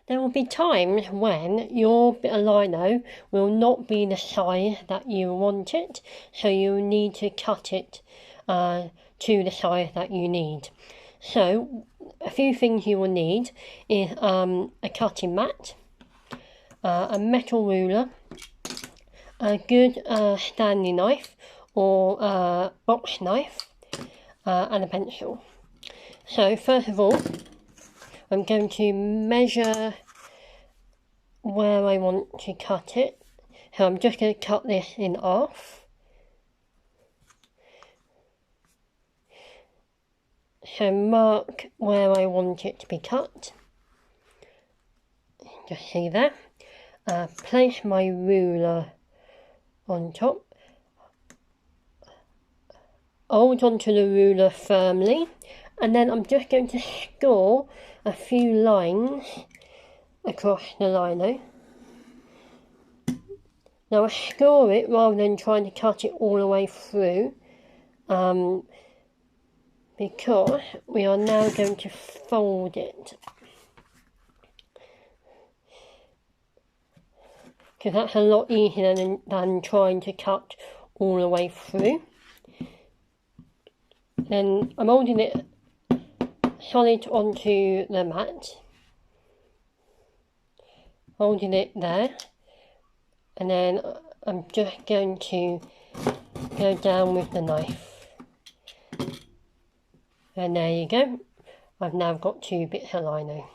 There will be times when your bit of lino will not be the size that you want it, so you need to cut it to the size that you need. So a few things you will need is a cutting mat, a metal ruler, a good Stanley knife or box knife, and a pencil. So first of all, I'm going to measure where I want to cut it. So I'm just going to cut this in half. So mark where I want it to be cut. Just see there. Place my ruler on top. Hold onto the ruler firmly, and then I'm just going to score a few lines across the lino. Now I score it rather than trying to cut it all the way through, because we are now going to fold it. Because that's a lot easier than trying to cut all the way through. Then I'm holding it solid onto the mat, holding it there, and then I'm just going to go down with the knife. And there you go, I've now got 2 bits of lino.